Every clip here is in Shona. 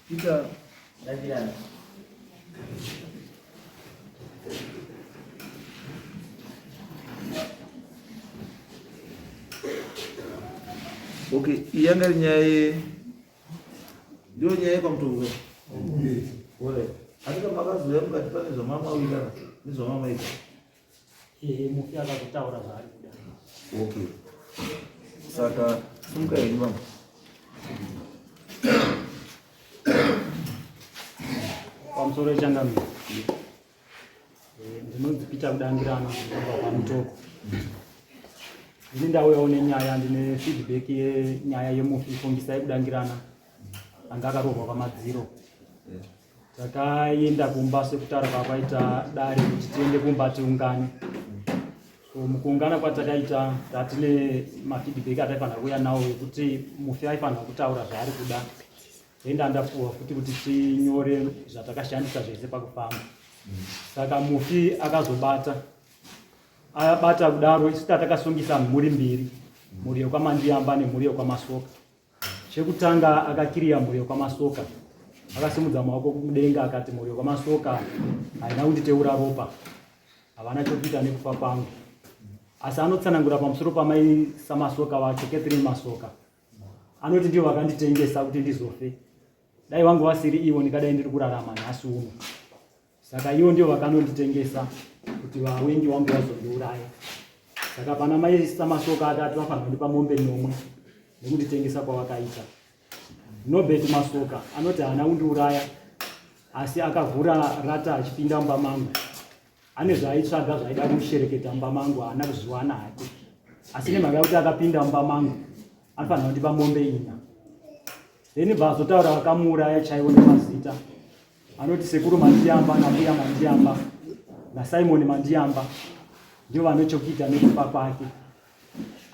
Kita Nagirana. Okay, iyangar nyai ndio nyai kwa mtu wale. Hata magazi leo katika hizo mama wila. Hizo mama hizo. Mufia za kutaura zari. Okay. Saka sumka ya mama. Kwa msore changami. Ndinozipita kudangirana kwa mtoko. Ndinda wewe nyaya ndine feedback yenyaya yemufifungisa kudangirana angakarohwa kwamadziro. Takaenda kumba sekutara kwapaita dare kuti tiende kumba tiungane. So mukuungana kwatakaita tatine mafeedback ataifana kuya nawo kuti mufi aifana kutaura zvaari kuda. Enda ndapuwa kuti tinyore zvatakashandisa zvese pakufamba. Saka mufi akazobata kudaro isu tatakasungisa mhuri mbiri, mhuri yokwaMandiamba nemhuri yokwaMasoka. Chekutanga akakiriya mhuri yokwaMasoka, akasimudza maoko kudenga akati mhuri yokwaMasoka haina kunditeura ropa, havana chokuita nekufa kwangu. Asi anotsanangura pamusoro pamai saMasoka wacho, Catherine Masoka, anoti ndivo vakanditengesa kuti ndizofe. Dai wangu wasiri ivo ndikadai ndiri kurarama nhasi uno. Saka ivo ndivo vakanonditengesa kuti vawengi wangu vazondiuraya. Saka pana mai saMasoka atatu vafanira kundipa mombe nomwe nekunditengesa kwavakaita. Nobert Masoka anoti haana kundiuraya asi akavhura rata achipinda mumba mangu. Ane zvaaitsvaga zvaida kushereketa mumba mangu, haana kuzviwana hake. Asi nemhaka yekuti akapinda mumba mangu anofanira kundipa mombe 4. Then vazotaura vakamuuraya chaivo nemazita. Anoti sekuru Mandiamba nambuya Mandiamba naSimon Mandiamba ndivo vane chokuita nekufa kwake.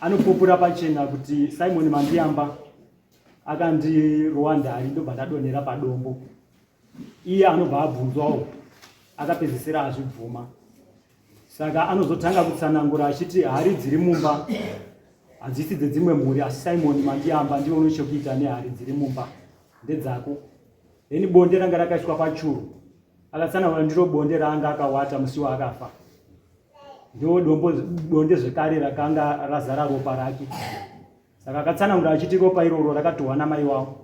Anopupura pachena kuti Simon Mandiamba akandirowa ndari ndobva ndadonhera padombo. Iye anobva abvunzwawo akapedzisira azvibvuma. Saka anozotanga kutsanangura achiti hari dziri mumba hadzisi dzedzimwe mhuri, asi Simon Mandiamba ndiwo une chokuita nehari dziri mumba ndedzako. Then bonde ranga rakaiswa pachuru, akatsanangura ndiro bonde raanga akawata musi waakafa. Ndio bonde zvekare rakanga razara ropa rake. Saka akatsanangura achiti ropa iroro rakatohwa namai wavo,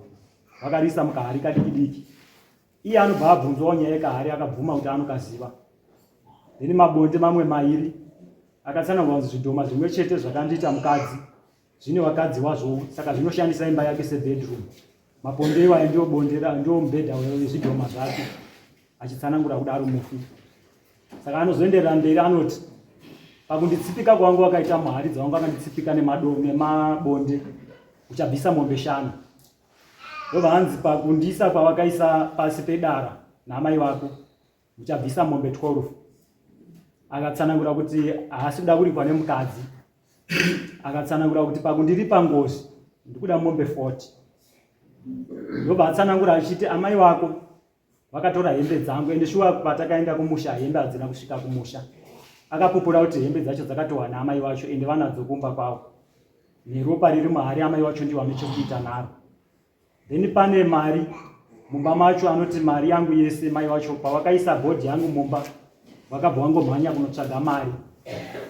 vakarisa mukahari kadiki-diki. Iye anobva abvunzwawo nyaya yekahari akabvuma kuti anokaziva. Then mabonde mamwe 2 akatsanangura kuti zvidhoma zvimwe chete zvakandiita mukadzi zvine vakadzi wazvo, saka zvinoshandisa imba yake sebedroom. Mabonde iwayo ndio bondera ndio mubhedha wezvidhoma zvake, achitsanangura kudaro mufi. Saka anozoenderera mberi anoti pakunditsipika kwangu wakaita mhari dzangu akanditsipika nemabonde uchabvisa mombe 5. Ndobva hanzi pakundisa kwavakaisa pasi pedara namai vako uchabvisa mombe 12. Akatsanangura kuti haasi kuda kuripwa nemukadzi. Akatsanangura kuti pakundiri pangozi ndikuda mombe 40. Ndobva atsanangura achiti amai vako vakatora hembe dzangu, ende shuwa patakaenda kumusha hembe hadzina kusvika kumusha. Akapupura kuti hembe dzacho dzakatohwa naamai vacho ende vanadzo kumba kwavo. Neropa riri mahari amai vacho ndiwo vane chokuita naro. Then pane mari mumba macho, anoti mari yangu yese mai vacho pavakaisa bhodhi yangu mumba vakabva vangomhanya kunotsvaga mari.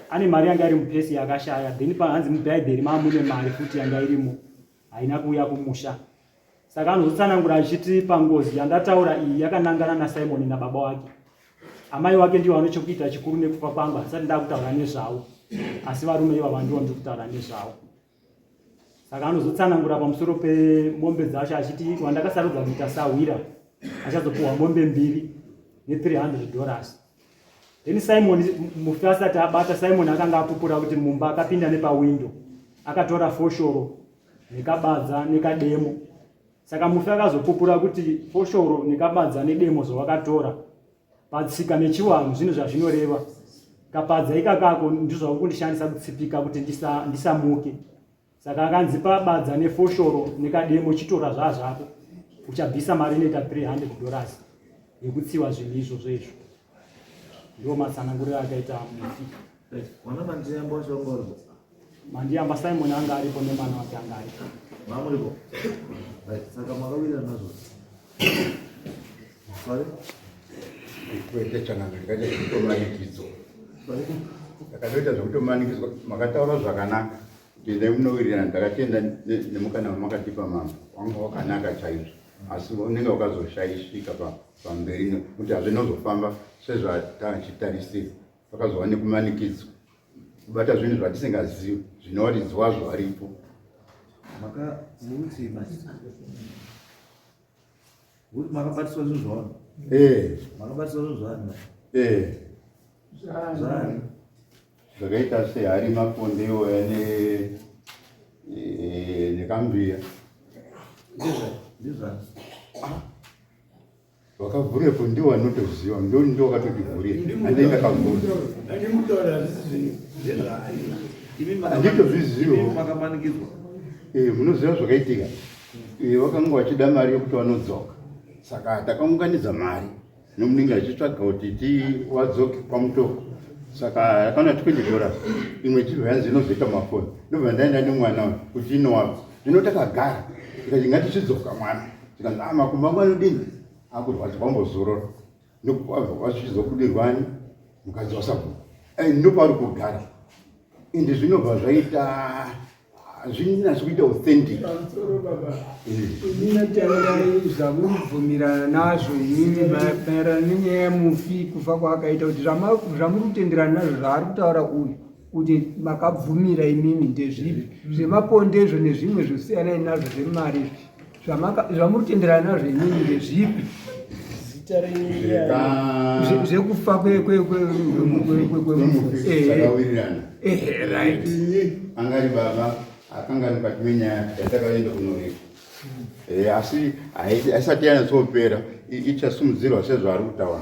Ane mari yanga iri mupesi yakashaya. Then pahanzi mubhaibheri mamune mari futi yanga irimo haina kuuya kumusha. Saka anozotsanangura achiti pangozi yandataura iyi yakanangana naSimon nababa wake. Amai wake ndiwo vane chokuita chikuru nekufa kwangu, hasati ndakutaura nezvavo, asi varume ivava ndiwo ndiri kutaura nezvavo. Saka anozotsanangura pamusoro pemombe dzacho achiti wandakasarudza kuita sahwira achazopuhwa mombe 2 ne$300. Then Simon mufi asati abata, Simon akanga apupura kuti mumba akapinda nepawindo akatora foshoro nekabadza nekademo. Saka mufi akazopupura kuti foshoro nekabadza nedemo zvawakatora patsika nechiwanhu zvinhu zvazvinoreva. Kapadza ikakako ndizvo kundishandisa kutsipika kuti ndisamuke. Saka akanzi pabadza nefoshoro nekademo chitora zvazvako uchabvisa mari inoita $300 yekutsiwa zvinhu izvozvo izvo. Ndio matsananguriro akaita mufi. Wana Mandiamba wachongorwa. Mandiamba Simon anga aripo nemwana wake anga aripo. Mamuripo. Saka makawira nazo. Sorry. Kuite chananga ndikaita kutomanikidzo. Ndakatoita zvekutomanikidzwa makataura zvakanaka. Ndine munowirirana ndakatenda nemukana wamakatipa mama. Wanga wakanaka chaizvo. Asi unenge wakazoshaishika pamberi kuti hazvina kuzofamba sezvatachitarisira. Pakazova nekumanikidzwa. Kubata zvinhu zvatisingazivi zvinowaridzwa zvaripo. Maka muti basi. Kuti makabatiswa zvinhu zvaona. Makabatiswa zvinhu zvaona. Zvani. Zvakaita sehari mapondewo nekambiya. Ndizvani. Wakavhurepo ndiwo anotoziva ndo wakatotivhurira. Handei ndakavhura. Handitozviziva. Makamanikidzwa. Munoziva zvakaitika. Vakanga vachida mari yekuti vanodzoka. Saka takaunganidza mari nomunenge achitsvaga kuti wadzoke pamutoko. Saka akana $20. Imwe chiro yanzi inozoita mafoni. Ndobva ndaenda nemwana kuti inowapo. Zvino takagara. Tikati ngatichidzoka mwana. Tikanzi makumbo angu anodini? Akurwadza kwambozorora. Ndokwazvizobudirwani mukadzi wasabhuku. Ndopauri kugara. Ende zvinobva zvaita zvinasi kuita authentic. Ndinotenda zvamubvumirana nazvo inini maererano nenyaya yemufi kufa kwaakaita kuti zvamuri kutenderana nazvo zvaari kutaura uyu kuti makabvumira imimi ndezvipi zvemapondezvo nezvimwe zvosiyanai nazvo zvemari zvamuri kutenderana nazvo imimi ndezvipi zvekufa kwakawirirana. Angari baba akanga mukati menyaya yatakaenda kunoreka. Asi haisati yanyatsopera ichasimudzirwa sezvaari kutaura.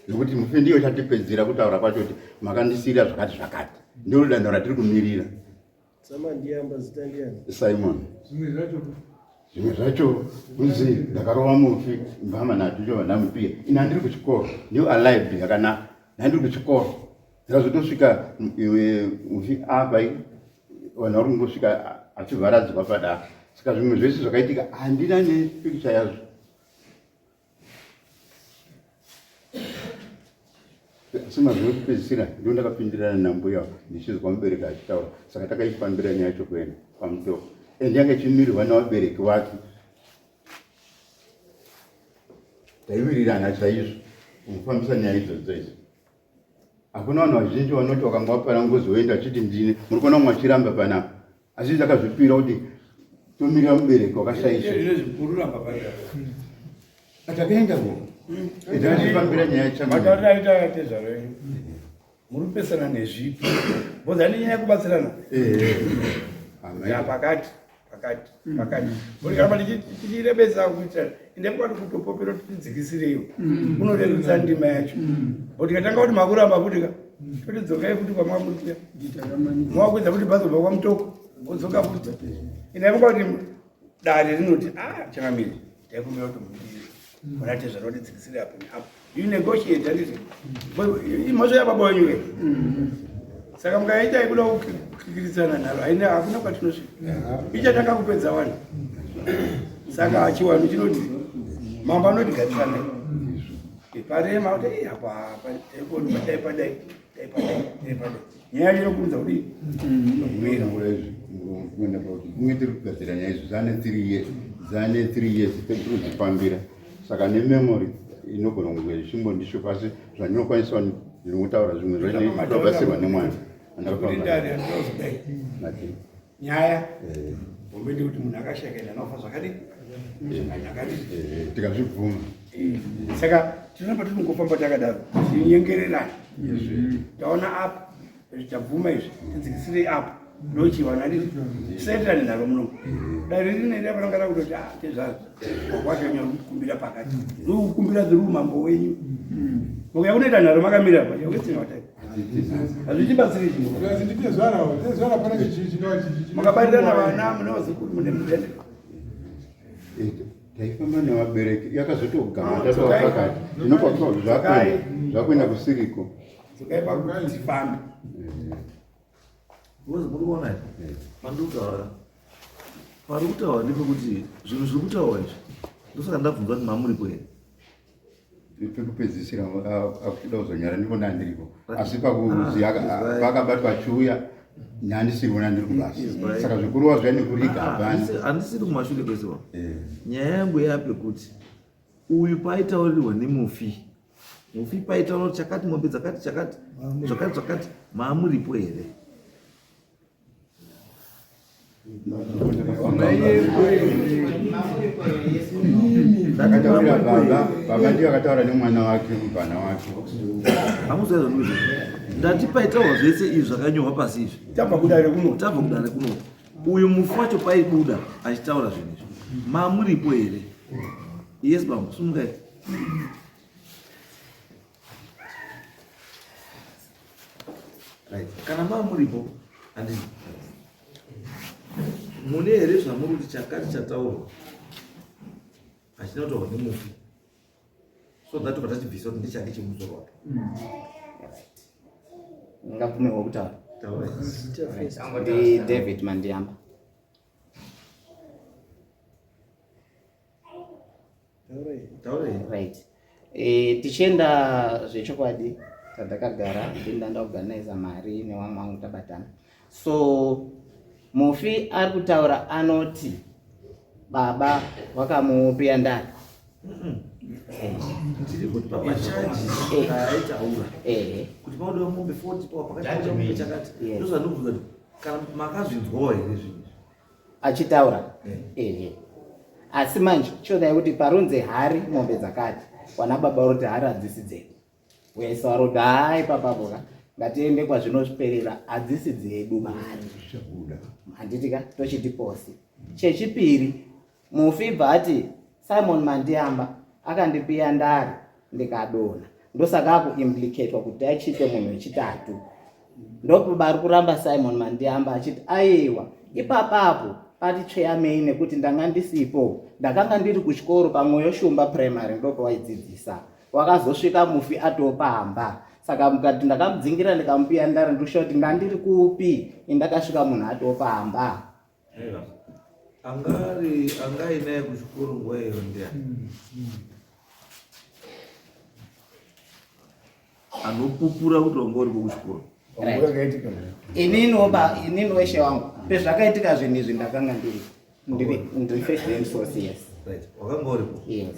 Nokuti mufi ndiyo chatipedzera kutaura kwacho kuti makandisiyira zvakati zvakati. Ndiro danho ratiri kumirira. Simon. Zvimwe zvacho kunzi ndakarova mufi mbama natucho vandamupiya. Ina handiri kuchikoro. Ndiyo alive yakanaka. Handiri kuchikoro. Ndakazotosvika mufi apa vanhu vari kungosvika achivharadzwa padaka. Saka zvimwe zvese zvakaitika handina nepikicha yazvo. Asi mazuva ekupedzisira ndo ndakapindirana nambuya ndichizwa mubereki achitaura. Saka takaifambira nyaya yacho kuenda pamutoko. Yanga ichimirirwa navabereki vake. Taiwirirana chaizvo kufambisa nyaya idzodzo idzi. Hakuna vanhu vazhinji vanoti vakanga vapara ngozoenda achiti ndine muri kuona mumwe achiramba panapa. Asi takazvipira kuti tomirira mubereki wakashaisha. Takaenda ko. Takazvifambira nyaya changu. Muri kupesana nezvipi? Bozani nyaya kubatsirana. Pakati. Muri kama ndichirebesa kuita ndepati kutopopera tidzikisireyo. Unorerutsa ndima yacho. Kuti katanga kuti makuramba kuti todzokai kuti kwamamurikira. Mwakuedza kuti bazobva kwamutoko. Odzoka kuti. Ina yanga kuti dare rinoti changamiri. Ndaikumbira kuti mudiri. Munati zvanoti dzikisire apo neapo. You negotiate anditi. Imhosva yababa wenyu ke. Saka mukaita ikuda kukikirisana nalo haina hakuna kwatinosvika. Ichatanga kupedza vanhu. Saka chiwanhu chinoti mamba anoti garisana. Parema kuti apa taipadai. Nyaya inokuudza kuti mwira kuenda kuti kumwe tiri kugadzira nyaya izvo zane 3 years tiri kudzipambira. Saka nememory inogona kunge zvichimbondishupa asi zvandinokwanisa ndinotaura zvimwe zvainobatsirwa nemwana. Nyaya umbeti kuti munhu akashakaina anofa zvakadii tikazvibvuma. Saka tinopa tinongofamba takadaro tinyengererana. Taona apa tabvuma izvi tidzikisire apa ndochiwana riri tisaenderane naro muno. Dare rinenge rapanangana kutoti tezvazvo wakwashanya kukumbira pakati ndokukumbira dziri umambo wenyu. Mukauya kunoita nharo makamira pa yawetsina watai hazvichibatsiri mukabarirana vana munaozikuti mune mudende. Taifamba nevabereki yakazotogama tatova pakati tinopa zvakuenda kusiriko. Dzokaipa kuti tifambe. Muri kuona pandikutaura pari kutaura ndepekuti zvinhu zviri kutaura izvi ndosaka ndabvunza kuti mamuripo here pekupedzisira akuchida kuzonyara ndivona ndiripo asi pakuziya pakabatwa achiuya nyandisirivona ndiri kubasa saka zvikuru wazvani kuriga hapana handisiri kumashure kwese wa nyaya yangu yapekuti uyu paitaurirwa nemufi paitaura kuti chakati mombe dzakati chakati zvakati maamuripo here akataurira baba ndiyo akataura nemwana wake mubhana wake hamuzaizvonizvo ndati paitaurwa zvese izvi zvakanyorwa pasi izvi tabva kudare kuno uyu mufu wacho paibuda achitaura zvinhu izvi mamuripo here yes bambo sumukai kana mamuripo handii mune here zvamuri kuti chakati chataurwa hachina kutaurwa nemufi so that vatachibvisa kuti ndechake chemusoro wake ngabvumirwa kutaura taurai David Mandiamba. Right. Tichienda zvechokwadi tadakagara ndinda organize mari nevamwe vangu tabatana. So mufi ari kutaura anoti baba vakamupiya ndari. tiri kuti papachaji aitaura kuti paudiwa mombe 40 pakati mombe chakati ndozvanobvunza kuti kana makazvinzwawo here zvinhu achitaura asi manje chodai kuti parunze hari mombe dzakati wana baba roti hari hadzisi dzedu wese waroti hai papapoka ngatiende kwazvinosperera hadzisi dzedu mari handitika tochiti posi. Chechipiri mufi bva ati Simon Mandiamba akandipiya ndari ndikadona ndosaka akuimplicatwa kuti achite munhu wechitatu ndopo bari kuramba Simon Mandiamba achiti aiwa ipapapo pati tsveyamei nekuti ndanga ndisipo ndakanga ndiri kuchikoro pamwoyo shumba primary ndopo waidzidzisa wakazosvika mufi atopamba saka mukati ndakamudzingira ndikamupiya ndari ndikushaura kuti ndandiri kupi indakasvika munhu atopamba angainaye kuchikoro nguva iyo ndiani anopupura kuti wanga uripo kuchikoro inini weshe wangu pezvakaitika zvinhu izvi ndakanga ndiri first hand source. Yes, wakanga uripo. Yes.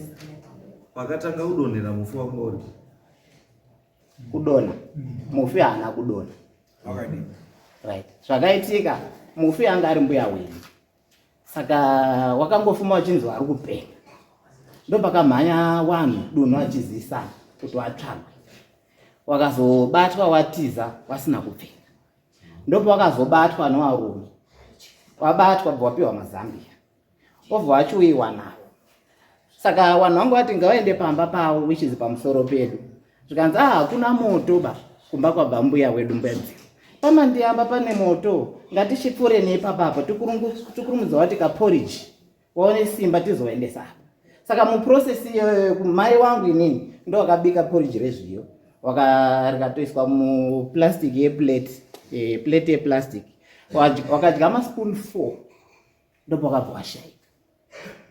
Pakatanga kudonhera mufi wanga uripo kudona mufi haana kudona. Right. Zvakaitika mufi anga ari mbuya wenyu saka wakangofuma wachinzi ari kupenga ndopakamhanya wanhu dunhu achizisana kuti watsvagwe wakazobatwa watiza wasina kupfeka ndopo wakazobatwa nevarume wabatwa bva wapiwa mazambia obva wachiuyiwa navo saka vanhu vangu vati ngavaende pamba pavo wichizi pamusoro pedu zvikanzi hakuna moto ba kumba kwabva mbuya wedu mbedziro pamandiamba pane moto ngatichipfuure neipapapo tikurumudza wati kaporiji waone simba tizoendesa apa saka muprocess mai wangu inini ndo wakabika poriji rezviyo rikatoiswa muplastic yeplate yeplastic wakadya maspoon 4 ndopo wakabva washaika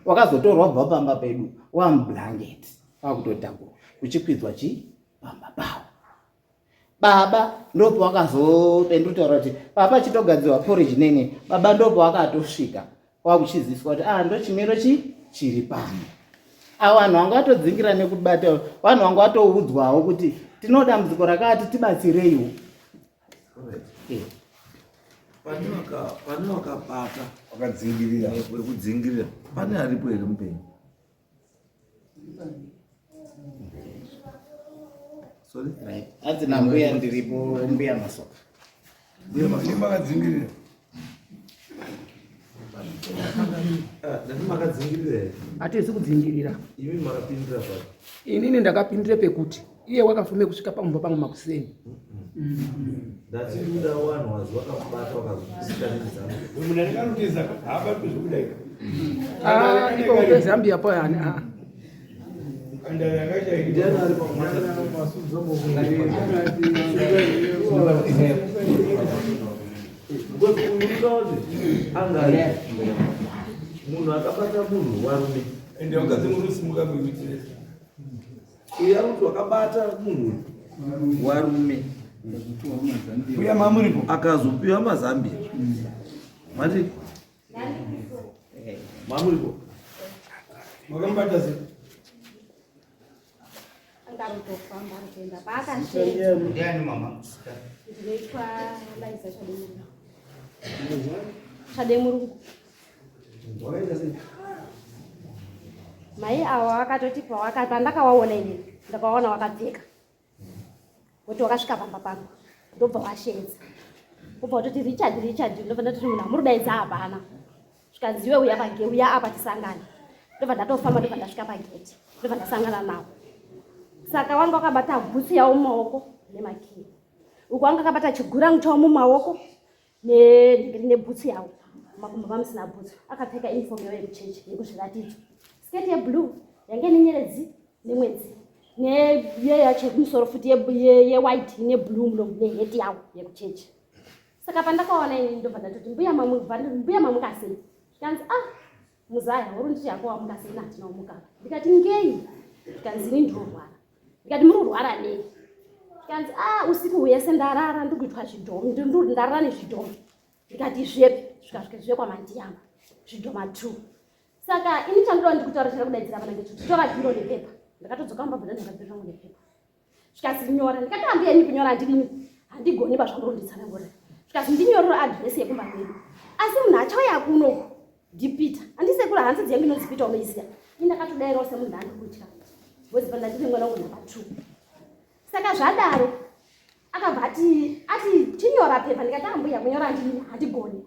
wakazotorwa bva pamba pedu wamublanketi wakutotakurwa uchikwidzwa pamba pavo baba ndopo wakazopendutaura kuti papa chitogadzirwa porridge nene baba ndopo wakatosvika wakuchiziswa kuti ndo chimiro chiri pano avo vanhu vanga vatodzingira nekubata vanhu vanga vatoudzwawo kuti tinoda dambudziko rakati tibatsireiwo. pane wakabata wekudzingirira pane aripo here mupenyu? Sorry? Hadzina mbuya ndiripo mbuya masoka. Makadzingirira. Ndati makadzingirira here? Hatizi kudzingirira. Imi makapindira pari? Inini ndakapindira pekuti iye wakafume kusvika pamumba pangu makuseni. Ndati kuda wanhu wazi wakabata wakazosika nezambia. Munhu akanutiza haabatwe zvekudai. Ipo kwezambia po yani. Andani akachaita. Ndiani ari pamwana? Ngozi unotaura kuti angari munhu akabata munhu warume ende wakadzi muri usimuka muitiresa uyu ari kuti wakabata munhu warume uya mamuripo akazopiwa mazambia mati mamuripo makamubata sei angarutofamba rukuenda paakashea ndiani mama ndinoitwa Liza Chademurungu. Mai avo vakatoti pandakawaona inini ndakawaona vakapfeka kuti wakasvika pamba pangu ndobva washedza kubva watoti Richard ndobva ndatoti munhu amurudaidza hapana zvikanziwe uya page uya apa tisangane ndobva ndatofamba ndobva ndasvika pageti ndobva ndasangana navo saka wanga wakabata bhutsu yavo mumaoko nemakii uku wanga akabata chigurangu chavo mumaoko nebhutsu yavo makumbo vamusina bhutsu akapfeka uniform yavo yekuchechi yekuzviratidzo sketi yeblue yange nenyeredzi nemwedzi neyeyacho kumusoro futi yewhite neblue mulomo neheti yavo yekuchechi saka pandakaona ini ndobva ndatoti mbuya mamukasei zvikanzi muzaya uri nditi yako wamukasei natinaomukava ndikati ngei zvikanzi ini ndirorwara ndikati muri kurwara nei zvikanzi usiku hwese ndarara ndikuitwa zvidhomo ndarara nezvidhomo ndikati zvepi zvikasvika zvive kwamandiyamba zvidhoma 2 saka ini chandoda ndikutaurira kudaidzira pana ngechoti tora bhiro nepepa ndakatodzoka mbabva ndakabvira zvangu nepepa zvikasi nyora ndikati ambiyeni kunyora ndini handigoni bazvandoronditsanangora zvikasi ndinyorera adresi yekumba kwedu asi munhu achauya kunoku ndipita handisekura hanzi dzengu inonzipita unoiziya ini ndakatodairawo semunhu andikutya bhozi pandandiri mwana wangu namba 2 saka zvadaro akabva ati chinyora pepa ndikati ambuya kunyora ndini handigoni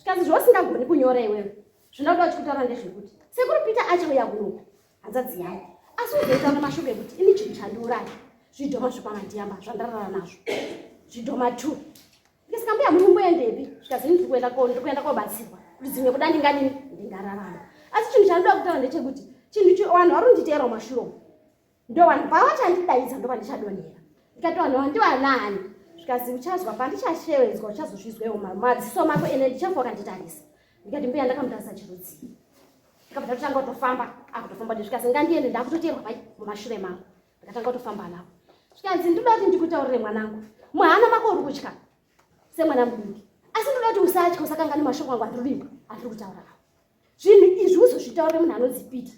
zvikasi zvosingagoni kunyora iwewe zvinoda uchikutaura ndezvekuti sekuri Peter achauya kunoku hanzadzi yangu asi uzoitaura mashoko ekuti ini chinhu chandiuraya zvidhoma zvekwamandiyamba zvandarara nazvo zvidhoma 2 ndisingambuya muri mboendepi zvikazi ndiri kuenda kobatsirwa kuti dzimwe kuda ndingadini ndingararama asi chinhu chandoda kutaura ndechekuti vanhu vari kunditeerawo mashuromo ndo vanhu pavachandidaidza ndo vandichadonhera ndikati vanhu vandiwanani zvikazi uchazwa pandichashevedzwa uchazozvizwewo madziso mako ene ndichafa wakanditarisa ndikati mbuya ndakamutarisa chirudzi ndikabva ndatotanga kutofamba akutofamba ndizvikazi ngandiende ndakutoteerwa pai mumashure mangu ndikatanga kutofamba navo zvikanzi ndoda kuti ndikutaurire mwanangu muhana mako uri kutya semwana muduki asi ndoda kuti usatya usakangani mashoko angu andiririmba andiri kutaura nawo zvinhu izvi uzozvitaurire munhu anonzi Peter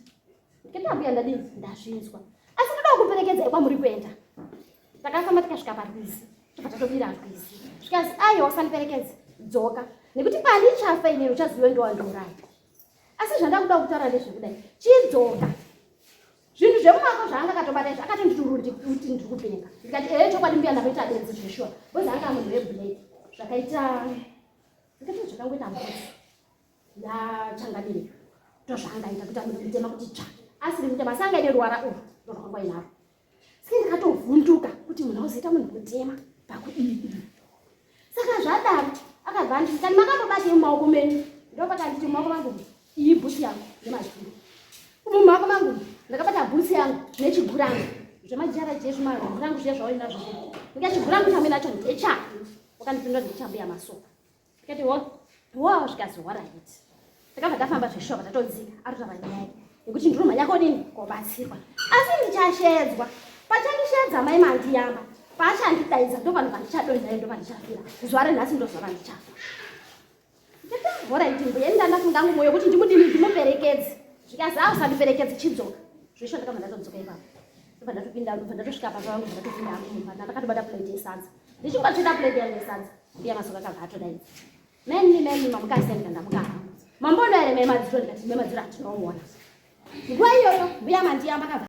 ndikati ambuya ndadini ndazvinzwa asi ndoda kuperekedzai kwamuri kuenda takafamba tikasvika parwizi tobva tatobira rwizi zvikanzi aiwa usandiperekedze dzoka nekuti pandichafa inini uchazive ndowandiuraya asi zvandakuda kutaura ndezvekudai chidzoka zvinhu zvemumako zvaanga akatobata izvo akatonditi ndiri kupenga ndikati chokwadi mbuya ndamboita benzi zveshuwa bozi anga munhu weblade zvakaita ndikati zvakangoita mbuzi yachangadini ndozvaangaita kuti amuri kutema kuti tsva asiri kutema asi angaine ruvara urwu ndorwakangoinaro siki ndikatovhunduka kuti munhu auzoita munhu kutema pakudii saka zvadaro akabva anditi kani makatobatei mumaoko menyu ndopata nditi mumaoko mangu iyi bhusi yangu nemazviro mumaoko mangu ndakabata bhusi yangu nechigurangu zvemajara chezvimaguranggu zviya zvawainazvo ndikati chigurangu chamwe nacho ndechako wakandipindura ndichambuya masoka ndikati wo zvikazi waraiti ndakabva ndafamba zveshoka ndatodzika arikutaura nyaya nekuti ndiromhanya kodini kobatsirwa asi ndichashedzwa pachandishedza mai mandiyamba pachandidaidza ndo vanhu vandichadonhai ndo vandichafira zuva renhasi ndo zuva vandichafa ndikati mbuya ndandafunga mumwoyo kuti ndimudini ndimuperekedze zvikazi usandiperekedze chidzoka zvisho ndakabva ndatodzoka ipapo ndobva ndatopinda ndobva ndatosvika pavangu ndatopinda mumba ndakatobata plate yesadza ndichingotira plate yangu yesadza mbuya masoka akabva atodaidza meni mamukasendika ndamukahamba mambono ere memadziro ndikati memadziro atinomuona nguva iyoyo mbuya mandiyamba akabva